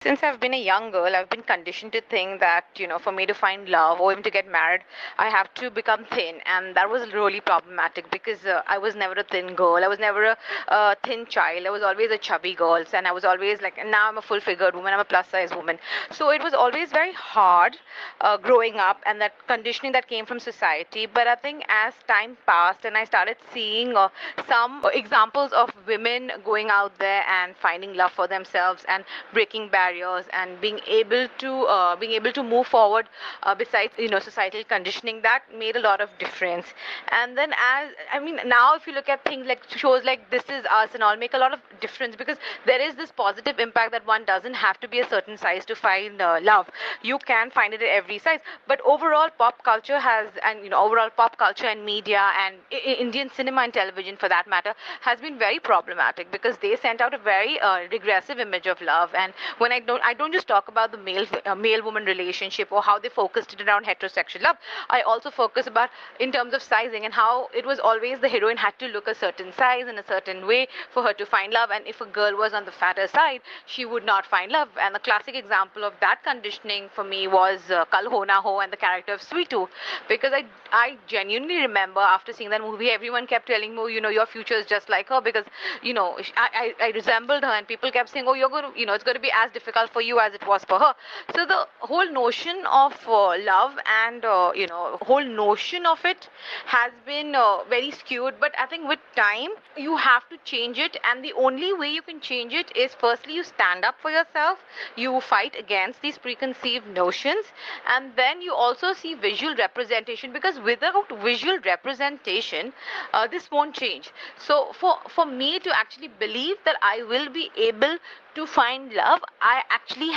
Since I've been a young girl, I've been conditioned to think that, for me to find love or even to get married, I have to become thin. And that was really problematic because I was never a thin girl. I was never a thin child. I was always a chubby girl. And I was always like, and now I'm a full figured woman, I'm a plus size woman. So it was always very hard growing up and that conditioning that came from society. But I think as time passed and I started seeing some examples of women going out there and finding love for themselves and breaking barriers and being able to move forward besides societal conditioning, that made a lot of difference. And then as I mean now if you look at things like shows like This Is Us and all, make a lot of difference because there is this positive impact that one doesn't have to be a certain size to find love. You can find it at every size. But overall pop culture has and overall pop culture and media and Indian cinema and television for that matter has been very problematic because they sent out a very regressive image of love. And when I don't just talk about the male woman relationship or how they focused it around heterosexual love. I also focus about in terms of sizing and how it was always the heroine had to look a certain size in a certain way for her to find love, and if a girl was on the fatter side she would not find love. And the classic example of that conditioning for me was Kal Ho Na Ho and the character of Sweetu, because I genuinely remember after seeing that movie everyone kept telling me, your future is just like her because I resembled her, and people kept saying, oh, you're going to it's going to be as difficult for you as it was for her. So the whole notion of love and whole notion of it has been very skewed. But I think with time you have to change it, and the only way you can change it is firstly you stand up for yourself, you fight against these preconceived notions, and then you also see visual representation, because without visual representation this won't change. So for me to actually believe that I will be able to find love, I actually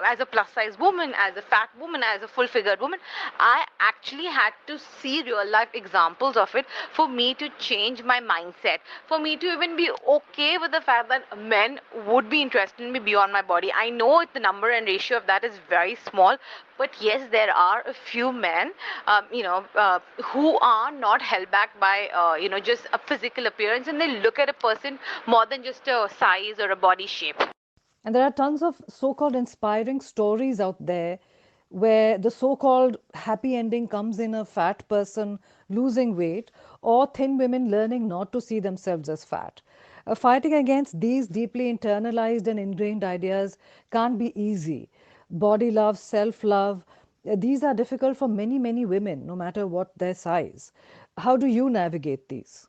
as a plus size woman, as a fat woman, as a full figured woman, I actually had to see real life examples of it for me to change my mindset, for me to even be okay with the fact that men would be interested in me beyond my body. I know the number and ratio of that is very small, but yes, there are a few men who are not held back by just a physical appearance, and they look at a person more than just a size or a body shape. And there are tons of so called inspiring stories out there where the so called happy ending comes in a fat person losing weight or thin women learning not to see themselves as fat. Fighting against these deeply internalized and ingrained ideas can't be easy. Body love, self love, these are difficult for many, many women, no matter what their size. How do you navigate these?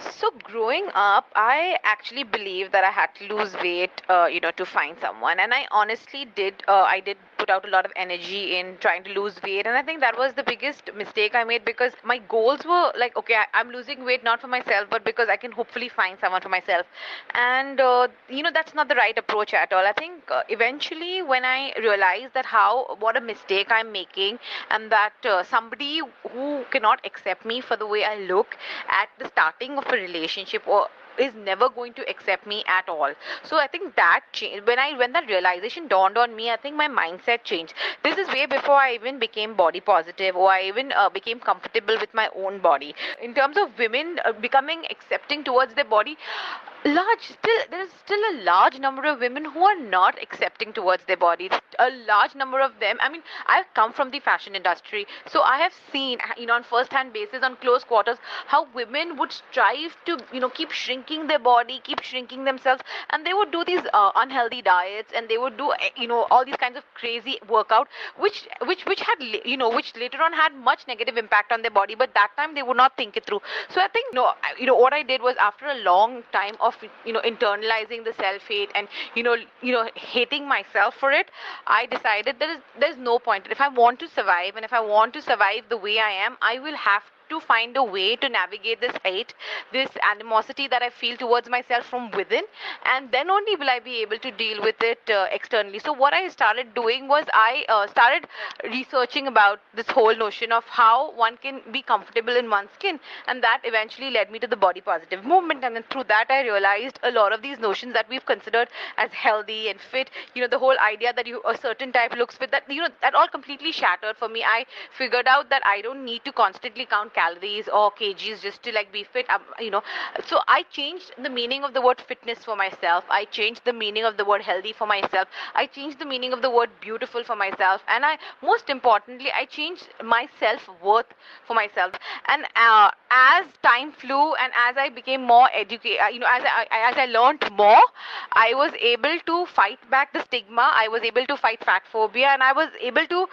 So growing up, I actually believed that I had to lose weight, to find someone, and I honestly did. I did put out a lot of energy in trying to lose weight, and I think that was the biggest mistake I made because my goals were like, okay, I'm losing weight not for myself, but because I can hopefully find someone for myself, and that's not the right approach at all. I think eventually when I realized that how what a mistake I'm making, and that somebody who cannot accept me for the way I look at the starting of a relationship or is never going to accept me at all. So I think that changed when that realization dawned on me. I think my mindset changed. This is way before I even became body positive or I even became comfortable with my own body. In terms of women becoming accepting towards their body, there is still a large number of women who are not accepting towards their bodies. A large number of them, I mean, I've come from the fashion industry, so I have seen, on first hand basis, on close quarters, how women would strive to keep shrinking their body, keep shrinking themselves, and they would do these unhealthy diets, and they would do all these kinds of crazy workout, which had which later on had much negative impact on their body, but that time they would not think it through. So I think what I did was, after a long time of internalizing the self hate and hating myself for it, I decided there's no point. If I want to survive, and if I want to survive the way I am, I will have to find a way to navigate this hate, this animosity that I feel towards myself from within, and then only will I be able to deal with it externally. So what I started doing was I started researching about this whole notion of how one can be comfortable in one's skin, and that eventually led me to the body positive movement. And then through that I realized a lot of these notions that we've considered as healthy and fit, the whole idea that you a certain type looks fit, that that all completely shattered for me. I figured out that I don't need to constantly count calories or kgs just to like be fit. So I changed the meaning of the word fitness for myself. I changed the meaning of the word healthy for myself. I changed the meaning of the word beautiful for myself, and I most importantly I changed my self worth for myself. And as time flew and as I became more educated, as I learned more, I was able to fight back the stigma. I was able to fight fat phobia, and I was able to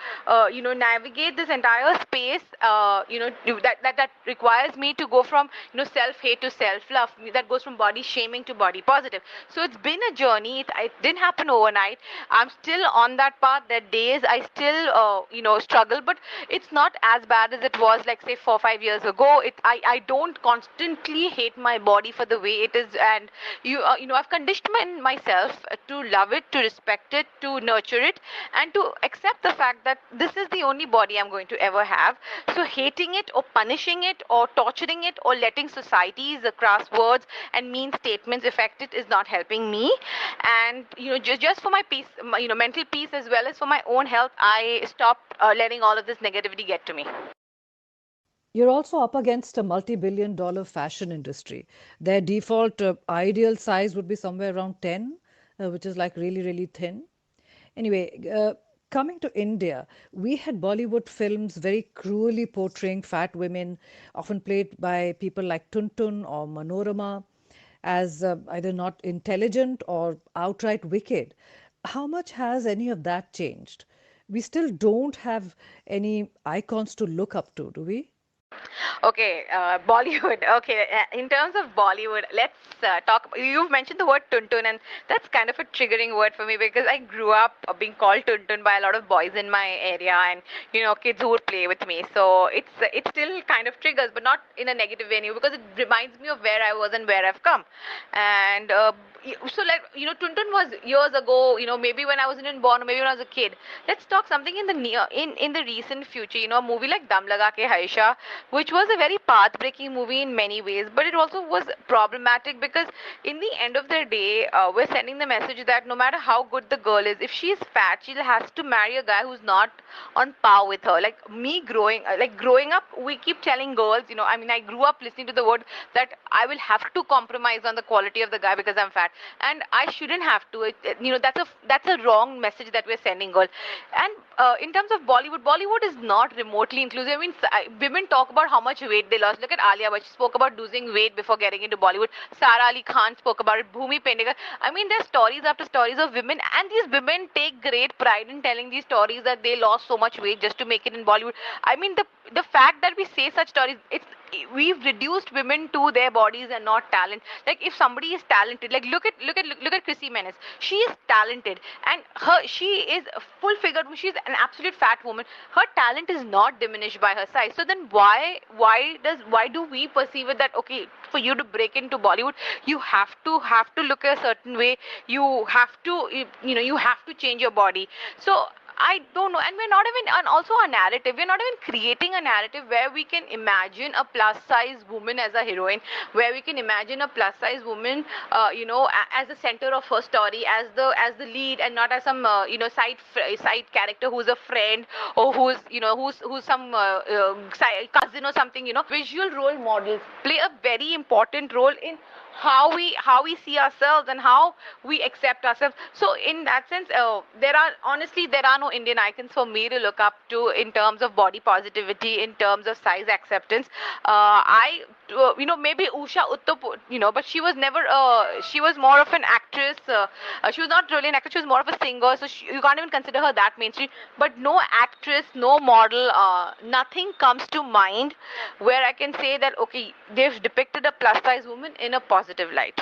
navigate this entire space that requires me to go from self hate to self love, that goes from body shaming to body positive. So it's been a journey. It didn't happen overnight. I'm still on that path. There are days I still struggle, but it's not as bad as it was like say 4 or 5 years ago. I don't constantly hate my body for the way it is. And I've conditioned myself to love it, to respect it, to nurture it, and to accept the fact that this is the only body I'm going to ever have. So hating it or punishing it or torturing it or letting society's crass words and mean statements affect it is not helping me. And just for my peace, mental peace as well as for my own health, I stopped letting all of this negativity get to me. You're also up against a multi-billion-dollar fashion industry. Their default ideal size would be somewhere around 10, which is like really, really thin. Anyway, coming to India, we had Bollywood films very cruelly portraying fat women, often played by people like Tuntun or Manorama, as either not intelligent or outright wicked. How much has any of that changed? We still don't have any icons to look up to, do we? Okay, Bollywood. Okay, in terms of Bollywood, let's talk. You've mentioned the word tuntun, and that's kind of a triggering word for me because I grew up being called tuntun by a lot of boys in my area, and kids who would play with me. So it still kind of triggers, but not in a negative way because it reminds me of where I was and where I've come. And so like tuntun was years ago. Maybe when I wasn't even born, or maybe when I was a kid. Let's talk something in the near in the recent future. A movie like Dam Laga Ke Haisha, which was a very path-breaking movie in many ways, but it also was problematic because in the end of the day, we're sending the message that no matter how good the girl is, if she's fat, she has to marry a guy who's not on par with her. Like me growing up, we keep telling girls, I grew up listening to the word that I will have to compromise on the quality of the guy because I'm fat, and I shouldn't have to. That's a wrong message that we're sending girls. And in terms of Bollywood is not remotely inclusive. Women talk about how much weight they lost. Look at Alia Bhatt. She spoke about losing weight before getting into Bollywood. Sara Ali Khan spoke about it. Bhumi Pendekar. There's stories after stories of women, and these women take great pride in telling these stories that they lost so much weight just to make it in Bollywood. The fact that we say such stories, we've reduced women to their bodies and not talent. Like if somebody is talented, like look at Chrissy Menace. She is talented, and she is a full figured. She's an absolute fat woman. Her talent is not diminished by her size. So then why do we perceive it that okay, for you to break into Bollywood, you have to look a certain way. You have to you have to change your body. So I don't know, and we're not even, and also a narrative. We're not even creating a narrative where we can imagine a plus size woman as a heroine, where we can imagine a plus size woman, as the center of her story, as the lead, and not as some side character who's a friend or who's some cousin or something. Visual role models play a very important role in how we see ourselves and how we accept ourselves. So in that sense, there are no Indian icons for me to look up to in terms of body positivity, in terms of size acceptance. I maybe Usha Uttap, but she was never she was more of an actress. She was not really an actress, she was more of a singer, so you can't even consider her that mainstream. But no actress, no model, nothing comes to mind where I can say that okay, they've depicted a plus size woman in a positive light.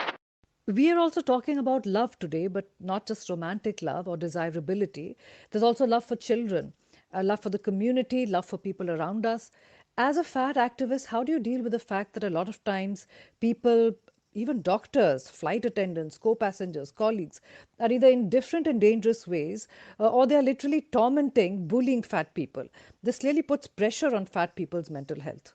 We are also talking about love today, but not just romantic love or desirability. There's also love for children, love for the community, love for people around us. As a fat activist, how do you deal with the fact that a lot of times people, even doctors, flight attendants, co passengers, colleagues, are either in different and dangerous ways or they are literally tormenting, bullying fat people? This clearly puts pressure on fat people's mental health.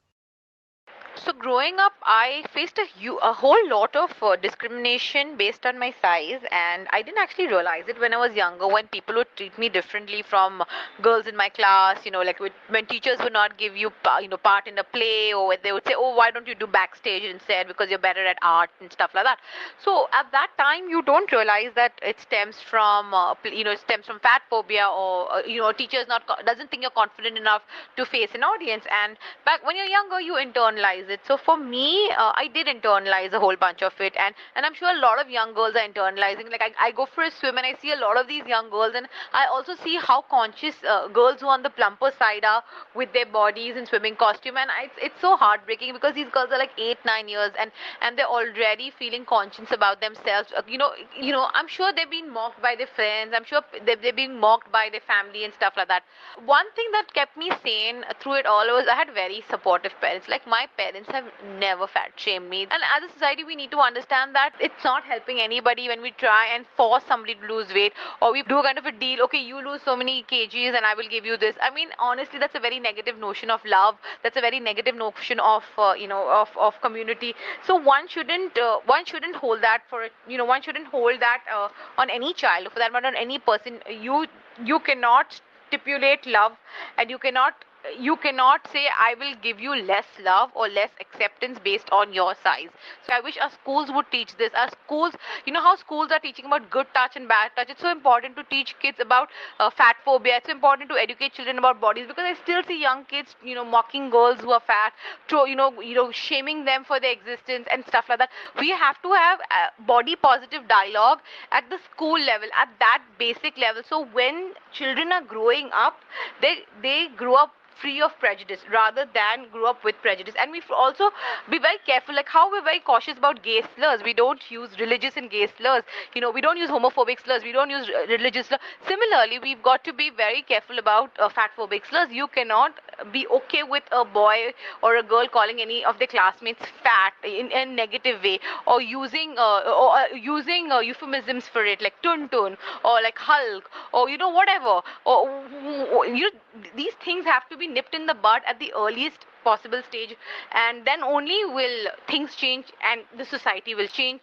So growing up, I faced a whole lot of discrimination based on my size, and I didn't actually realize it when I was younger. When people would treat me differently from girls in my class, like when teachers would not give you, part in a play, or when they would say, "Oh, why don't you do backstage instead because you're better at art and stuff like that." So at that time, you don't realize that it stems from, it stems from fat phobia, or teachers not doesn't think you're confident enough to face an audience. And back when you're younger, you internalize it. So for me, I did internalize a whole bunch of it, and I'm sure a lot of young girls are internalizing. Like I go for a swim and I see a lot of these young girls, and I also see how conscious girls who are on the plumper side are with their bodies in swimming costume, and it's so heartbreaking because these girls are like 8, 9 years, and they're already feeling conscious about themselves. I'm sure they've been mocked by their friends. I'm sure they're being mocked by their family and stuff like that. One thing that kept me sane through it all was I had very supportive parents. Like my parents have never fat shamed me. And as a society, we need to understand that it's not helping anybody when we try and force somebody to lose weight, or we do a kind of a deal. Okay, you lose so many kgs and I will give you this. I mean, honestly, that's a very negative notion of love. That's a very negative notion of of community. So one shouldn't hold that for one shouldn't hold that on any child, or for that matter on any person. You cannot stipulate love, and you cannot say I will give you less love or less acceptance based on your size. So I wish our schools would teach this. Our schools, how schools are teaching about good touch and bad touch. It's so important to teach kids about fat phobia. It's important to educate children about bodies, because I still see young kids, mocking girls who are fat, shaming them for their existence and stuff like that. We have to have body positive dialogue at the school level, at that basic level. So when children are growing up, they grow up free of prejudice rather than grow up with prejudice. And we also be very careful, like how we're very cautious about gay slurs. We don't use religious and gay slurs. We don't use homophobic slurs. We don't use religious slurs. Similarly, we've got to be very careful about fat phobic slurs. You cannot be okay with a boy or a girl calling any of their classmates fat in a negative way, or using euphemisms for it, like tun tun, or like Hulk, or whatever. Or these things have to be nipped in the bud at the earliest possible stage, and then only will things change and the society will change.